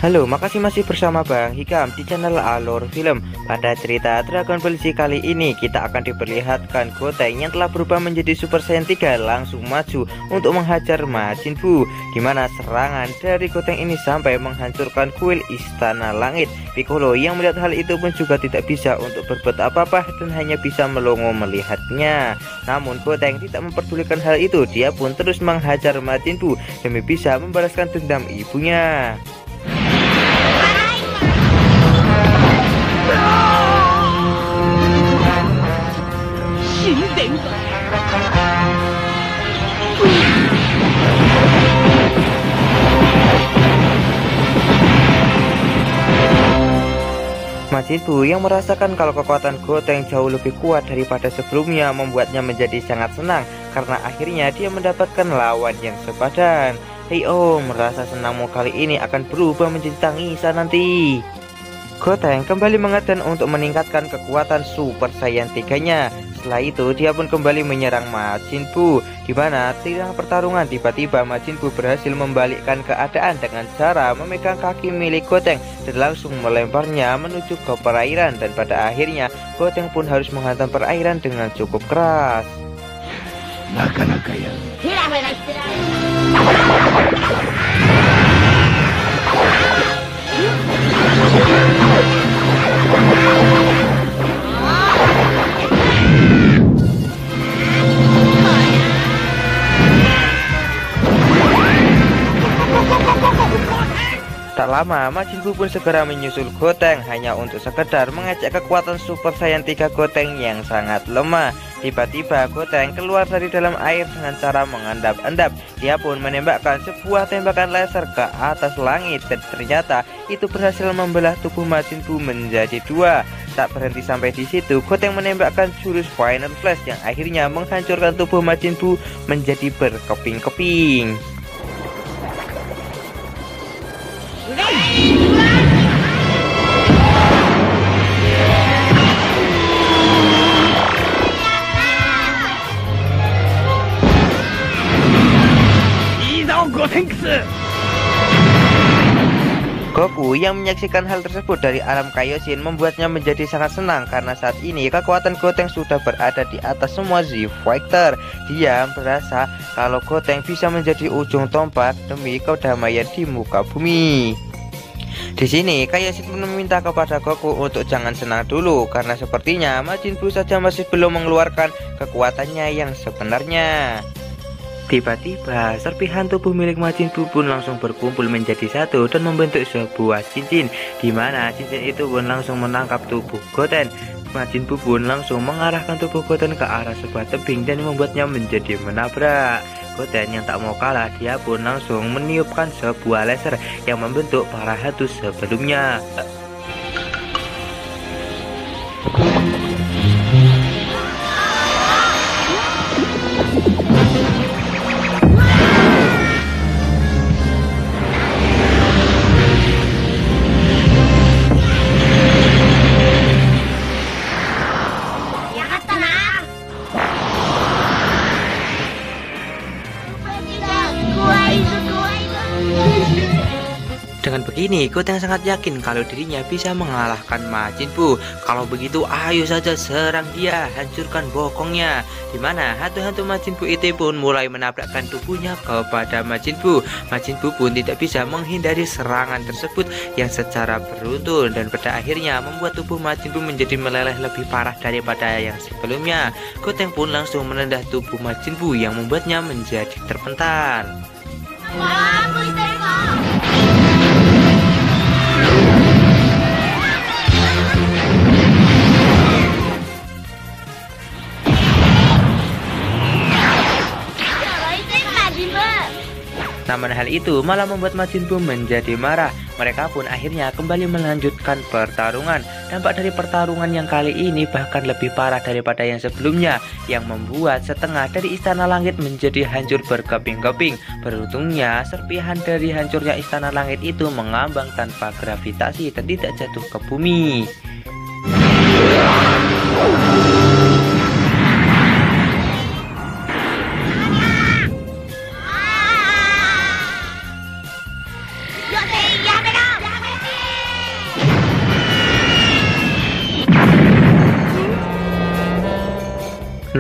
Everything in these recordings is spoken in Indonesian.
Halo, makasih masih bersama Bang Hikam di channel Alur Film. Pada cerita Dragon Ball Z kali ini kita akan diperlihatkan Gotenks yang telah berubah menjadi Super Saiyan 3 langsung maju untuk menghajar Majin Buu, dimana serangan dari Gotenks ini sampai menghancurkan kuil Istana Langit. Piccolo yang melihat hal itu pun juga tidak bisa untuk berbuat apa-apa dan hanya bisa melongo melihatnya. Namun Gotenks tidak memperdulikan hal itu, dia pun terus menghajar Majin Buu demi bisa membalaskan dendam ibunya. Majin Buu yang merasakan kalau kekuatan Gotenks jauh lebih kuat daripada sebelumnya membuatnya menjadi sangat senang karena akhirnya dia mendapatkan lawan yang sepadan. Hei merasa senangmu kali ini akan berubah menjadi tangisan nanti. Gotenks kembali mengedan untuk meningkatkan kekuatan Super Saiyan 3-nya. Setelah itu dia pun kembali menyerang Majin Buu, di mana di tengah pertarungan tiba-tiba Majin Buu berhasil membalikkan keadaan dengan cara memegang kaki milik Gotenks dan langsung melemparnya menuju ke perairan, dan pada akhirnya Gotenks pun harus menghantam perairan dengan cukup keras. Tak lama, Majin Buu pun segera menyusul Gotenks hanya untuk sekedar mengecek kekuatan Super Saiyan 3 Gotenks yang sangat lemah. Tiba-tiba Gotenks keluar dari dalam air dengan cara mengendap-endap. Dia pun menembakkan sebuah tembakan laser ke atas langit dan ternyata itu berhasil membelah tubuh Majin Buu menjadi dua. Tak berhenti sampai di situ, Gotenks menembakkan jurus Final Flash yang akhirnya menghancurkan tubuh Majin Buu menjadi berkeping-keping. Goku yang menyaksikan hal tersebut dari alam Kaioshin membuatnya menjadi sangat senang karena saat ini kekuatan Gotenks sudah berada di atas semua Z Fighter. Dia merasa kalau Gotenks bisa menjadi ujung tombak demi kedamaian di muka bumi. Di sini Kaioshin pun meminta kepada Goku untuk jangan senang dulu karena sepertinya Majin Buu saja masih belum mengeluarkan kekuatannya yang sebenarnya. Tiba-tiba serpihan tubuh milik Majin Buu pun langsung berkumpul menjadi satu dan membentuk sebuah cincin, di mana cincin itu pun langsung menangkap tubuh Gotenks. Majin Buu pun langsung mengarahkan tubuh Gotenks ke arah sebuah tebing dan membuatnya menjadi menabrak. Gotenks yang tak mau kalah, dia pun langsung meniupkan sebuah laser yang membentuk para hantu sebelumnya. Dengan begini, Gotenks sangat yakin kalau dirinya bisa mengalahkan Majin Buu. Kalau begitu, ayo saja serang dia, hancurkan bokongnya. Dimana hantu-hantu Majin Buu itu pun mulai menabrakkan tubuhnya kepada Majin Buu. Majin Buu pun tidak bisa menghindari serangan tersebut yang secara beruntun dan pada akhirnya membuat tubuh Majin Buu menjadi meleleh lebih parah daripada yang sebelumnya. Gotenks pun langsung menendah tubuh Majin Buu yang membuatnya menjadi terpental. Namun hal itu malah membuat Majin Buu menjadi marah. Mereka pun akhirnya kembali melanjutkan pertarungan. Dampak dari pertarungan yang kali ini bahkan lebih parah daripada yang sebelumnya, yang membuat setengah dari Istana Langit menjadi hancur berkeping-keping. Beruntungnya serpihan dari hancurnya Istana Langit itu mengambang tanpa gravitasi dan tidak jatuh ke bumi.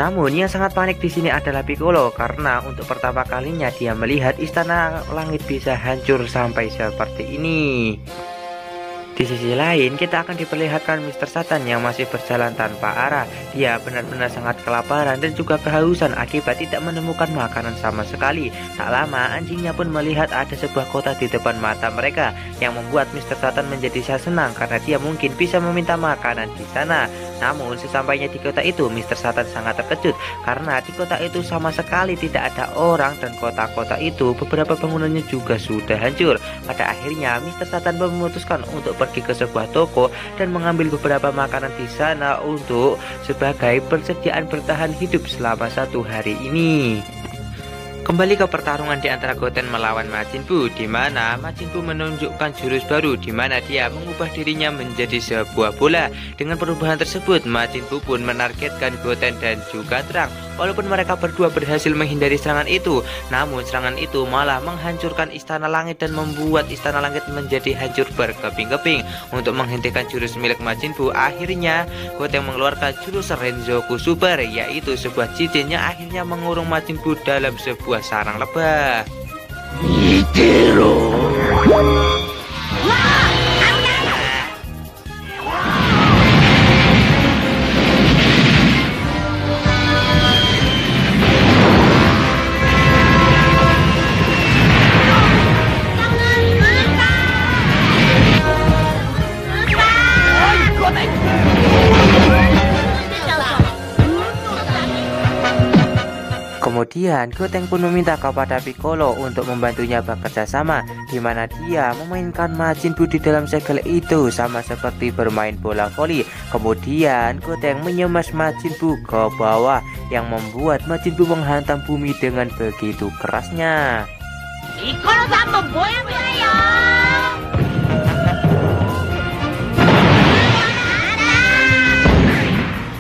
Namun yang sangat panik di sini adalah Piccolo karena untuk pertama kalinya dia melihat istana langit bisa hancur sampai seperti ini. Di sisi lain, kita akan diperlihatkan Mr. Satan yang masih berjalan tanpa arah. Dia benar-benar sangat kelaparan dan juga kehausan akibat tidak menemukan makanan sama sekali. Tak lama, anjingnya pun melihat ada sebuah kota di depan mata mereka, yang membuat Mr. Satan menjadi sangat senang karena dia mungkin bisa meminta makanan di sana. Namun, sesampainya di kota itu, Mr. Satan sangat terkejut karena di kota itu sama sekali tidak ada orang dan kota-kota itu beberapa bangunannya juga sudah hancur. Pada akhirnya, Mr. Satan memutuskan untuk pergi ke sebuah toko dan mengambil beberapa makanan di sana untuk sebagai persediaan bertahan hidup selama 1 hari ini. Kembali ke pertarungan di antara Goten melawan Majin Buu, di mana Majin Buu menunjukkan jurus baru di mana dia mengubah dirinya menjadi sebuah bola. Dengan perubahan tersebut, Majin Buu pun menargetkan Goten dan juga Trang. Walaupun mereka berdua berhasil menghindari serangan itu, namun serangan itu malah menghancurkan istana langit dan membuat istana langit menjadi hancur berkeping-keping. Untuk menghentikan jurus milik Majin Buu, akhirnya Goten mengeluarkan jurus Renzoku Super, yaitu sebuah cincin yang akhirnya mengurung Majin Buu dalam sebuah sarang lebah. Kemudian Goten pun meminta kepada Piccolo untuk membantunya bekerja sama, di mana dia memainkan Majin Buu di dalam segel itu sama seperti bermain bola voli. Kemudian Goten menyemas Majin Buu ke bawah yang membuat Majin Buu menghantam bumi dengan begitu kerasnya.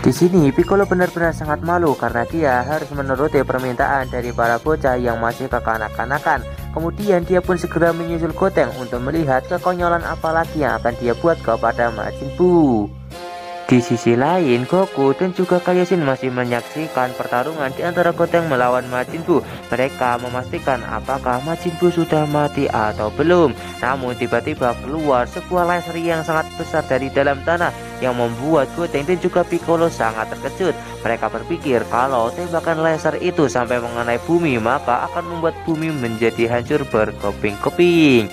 Di sini Piccolo benar-benar sangat malu karena dia harus menuruti permintaan dari para bocah yang masih kekanak-kanakan. Kemudian dia pun segera menyusul Goten untuk melihat kekonyolan apa lagi yang akan dia buat kepada Majin Buu. Di sisi lain, Goku dan juga Kaioshin masih menyaksikan pertarungan di antara Goten melawan Majin Buu. Mereka memastikan apakah Majin Buu sudah mati atau belum. Namun tiba-tiba keluar sebuah laser yang sangat besar dari dalam tanah yang membuat Goten dan juga Piccolo sangat terkejut. Mereka berpikir kalau tembakan laser itu sampai mengenai bumi maka akan membuat bumi menjadi hancur berkeping-keping.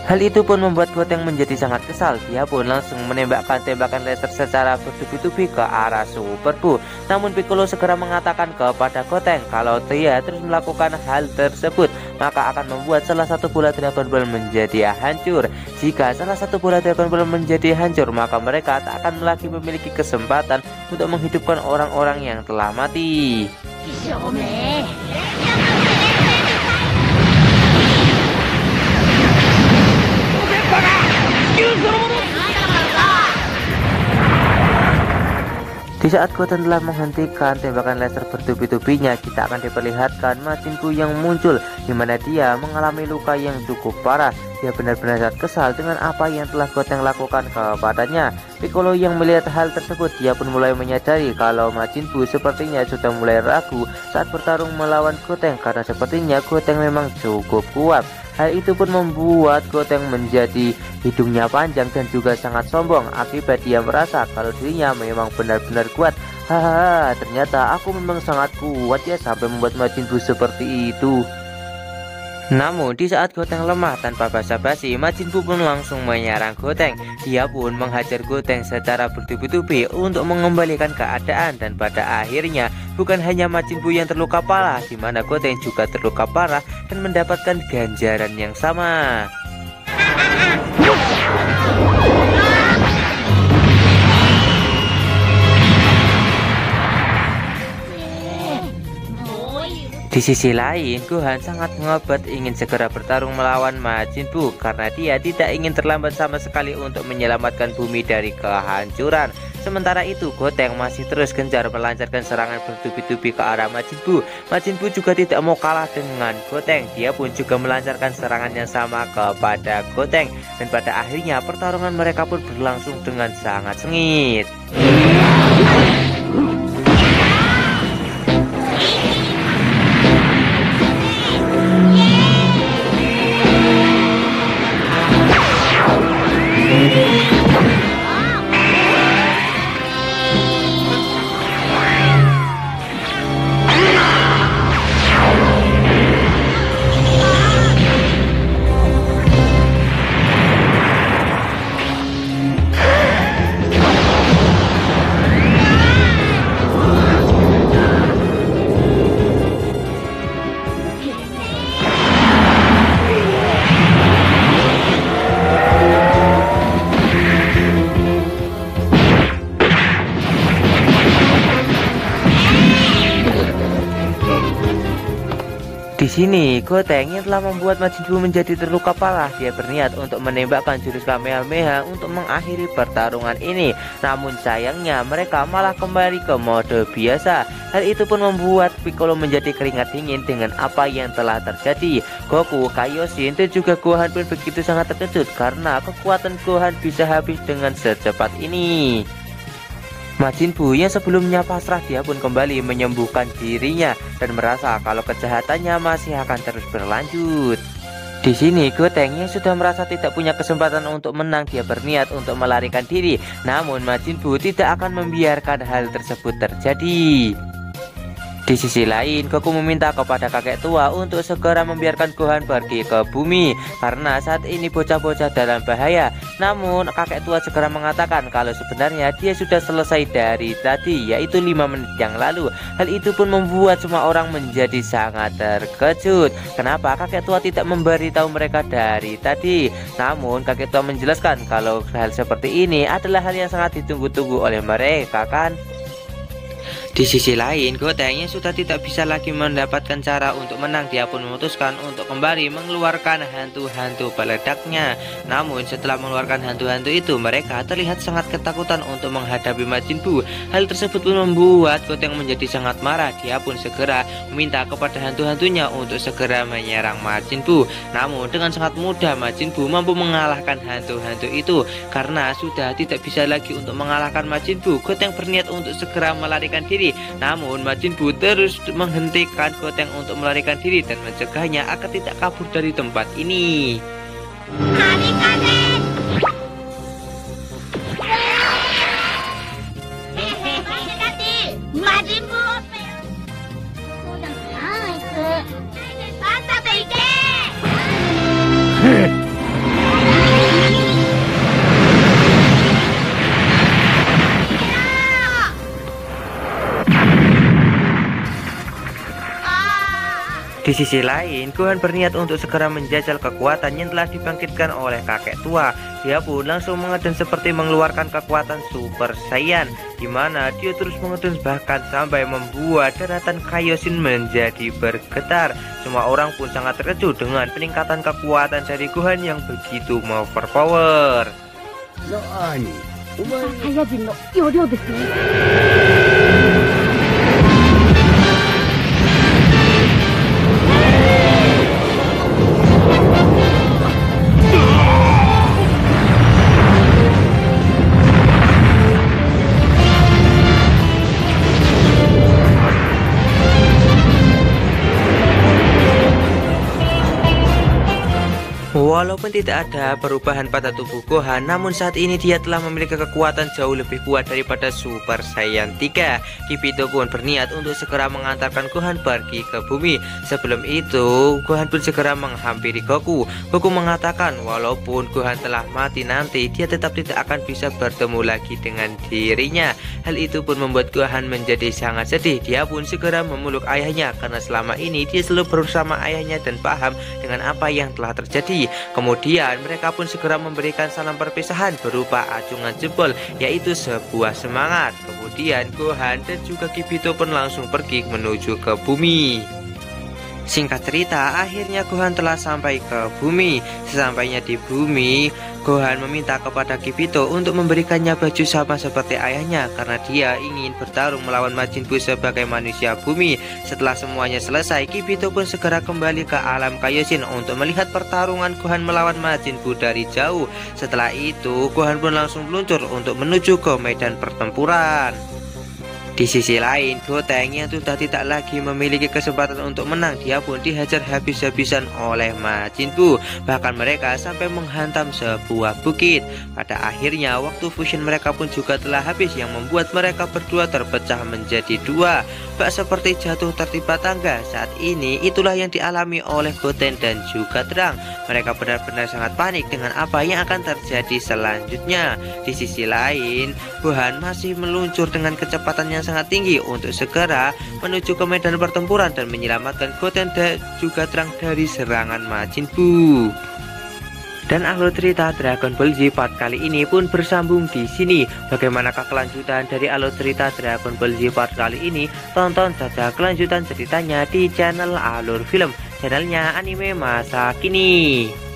Hal itu pun membuat Goten menjadi sangat kesal. Dia pun langsung menembakkan tembakan laser secara bertubi-tubi ke arah Super Buu. Namun Piccolo segera mengatakan kepada Goten kalau dia terus melakukan hal tersebut maka akan membuat salah satu bola Dragon Ball menjadi hancur. Jika salah satu bola Dragon Ball menjadi hancur maka mereka tak akan lagi memiliki kesempatan untuk menghidupkan orang-orang yang telah mati. Di saat Goten telah menghentikan tembakan laser bertubi-tubinya, kita akan diperlihatkan Majin Buu yang muncul, di mana dia mengalami luka yang cukup parah. Dia benar-benar sangat kesal dengan apa yang telah Goten lakukan kepadanya. Piccolo yang melihat hal tersebut, dia pun mulai menyadari kalau Majin Buu sepertinya sudah mulai ragu saat bertarung melawan Goten karena sepertinya Goten memang cukup kuat. Hal itu pun membuat Goten menjadi hidungnya panjang dan juga sangat sombong akibat dia merasa kalau dirinya memang benar-benar kuat. Hahaha, ternyata aku memang sangat kuat ya sampai membuat Majin Buu seperti itu. Namun di saat Goten lemah tanpa basa-basi, Majin Buu pun langsung menyerang Goten. Dia pun menghajar Goten secara bertubi-tubi untuk mengembalikan keadaan dan pada akhirnya bukan hanya Majin Buu yang terluka parah, di mana Goten juga terluka parah dan mendapatkan ganjaran yang sama. Di sisi lain, Gohan sangat ngobat ingin segera bertarung melawan Majin Buu karena dia tidak ingin terlambat sama sekali untuk menyelamatkan bumi dari kehancuran. Sementara itu, Goten masih terus gencar melancarkan serangan bertubi-tubi ke arah Majin Buu. Majin Buu juga tidak mau kalah dengan Goten. Dia pun juga melancarkan serangan yang sama kepada Goten. Dan pada akhirnya pertarungan mereka pun berlangsung dengan sangat sengit. sini, Goteng yang telah membuat Majin Buu menjadi terluka parah, dia berniat untuk menembakkan jurus Kamehameha untuk mengakhiri pertarungan ini. Namun sayangnya mereka malah kembali ke mode biasa. Hal itu pun membuat Piccolo menjadi keringat dingin dengan apa yang telah terjadi. Goku, Kaioshin, dan juga Gohan pun begitu sangat terkejut karena kekuatan Gohan bisa habis dengan secepat ini. Majin Buu yang sebelumnya pasrah, dia pun kembali menyembuhkan dirinya dan merasa kalau kejahatannya masih akan terus berlanjut. Di sini Goteng yang sudah merasa tidak punya kesempatan untuk menang, dia berniat untuk melarikan diri. Namun Majin Buu tidak akan membiarkan hal tersebut terjadi. Di sisi lain, Goku meminta kepada kakek tua untuk segera membiarkan Gohan pergi ke bumi karena saat ini bocah-bocah dalam bahaya. Namun kakek tua segera mengatakan kalau sebenarnya dia sudah selesai dari tadi, yaitu 5 menit yang lalu. Hal itu pun membuat semua orang menjadi sangat terkejut. Kenapa kakek tua tidak memberitahu mereka dari tadi? Namun kakek tua menjelaskan kalau hal seperti ini adalah hal yang sangat ditunggu-tunggu oleh mereka kan. Di sisi lain, Goteng yang sudah tidak bisa lagi mendapatkan cara untuk menang, dia pun memutuskan untuk kembali mengeluarkan hantu-hantu peledaknya. Namun setelah mengeluarkan hantu-hantu itu, mereka terlihat sangat ketakutan untuk menghadapi Majin Buu. Hal tersebut pun membuat Goteng menjadi sangat marah. Dia pun segera meminta kepada hantu-hantunya untuk segera menyerang Majin Buu. Namun dengan sangat mudah Majin Buu mampu mengalahkan hantu-hantu itu. Karena sudah tidak bisa lagi untuk mengalahkan Majin Buu, Goteng berniat untuk segera melarikan diri. Namun Majin Buu terus menghentikan Goteng untuk melarikan diri dan mencegahnya agar tidak kabur dari tempat ini. Majin Buu Di sisi lain, Gohan berniat untuk segera menjajal kekuatan yang telah dibangkitkan oleh kakek tua. Dia pun langsung mengeden seperti mengeluarkan kekuatan Super Saiyan, di mana dia terus mengeden bahkan sampai membuat daratan Kaioshin menjadi bergetar. Semua orang pun sangat terkejut dengan peningkatan kekuatan dari Gohan yang begitu overpower. Walaupun tidak ada perubahan pada tubuh Gohan, namun saat ini dia telah memiliki kekuatan jauh lebih kuat daripada Super Saiyan 3. Kibito pun berniat untuk segera mengantarkan Gohan pergi ke bumi. Sebelum itu, Gohan pun segera menghampiri Goku. Goku mengatakan walaupun Gohan telah mati nanti, dia tetap tidak akan bisa bertemu lagi dengan dirinya. Hal itu pun membuat Gohan menjadi sangat sedih. Dia pun segera memeluk ayahnya karena selama ini dia selalu bersama ayahnya dan paham dengan apa yang telah terjadi. Kemudian mereka pun segera memberikan salam perpisahan berupa acungan jempol, yaitu sebuah semangat. Kemudian Gohan dan juga Kibito pun langsung pergi menuju ke bumi. Singkat cerita, akhirnya Gohan telah sampai ke bumi. Sesampainya di bumi, Gohan meminta kepada Kibito untuk memberikannya baju sama seperti ayahnya karena dia ingin bertarung melawan Majin Buu sebagai manusia bumi. Setelah semuanya selesai, Kibito pun segera kembali ke alam Kaioshin untuk melihat pertarungan Gohan melawan Majin Buu dari jauh. Setelah itu, Gohan pun langsung meluncur untuk menuju ke medan pertempuran. Di sisi lain, Goteng yang sudah tidak lagi memiliki kesempatan untuk menang, dia pun dihajar habis-habisan oleh Majin Buu. Bahkan mereka sampai menghantam sebuah bukit. Pada akhirnya, waktu fusion mereka pun juga telah habis yang membuat mereka berdua terpecah menjadi dua. Bak seperti jatuh tertimpa tangga. Saat ini, itulah yang dialami oleh Goten dan juga Trunks. Mereka benar-benar sangat panik dengan apa yang akan terjadi selanjutnya. Di sisi lain, Gohan masih meluncur dengan kecepatan yang sangat tinggi untuk segera menuju ke medan pertempuran dan menyelamatkan Goten dan juga Trunks dari serangan Majin Buu. Dan alur cerita Dragon Ball Z part kali ini pun bersambung di sini. Bagaimanakah kelanjutan dari alur cerita Dragon Ball Z part kali ini? Tonton saja kelanjutan ceritanya di channel Alur Film. channelnya Anime Masa Kini.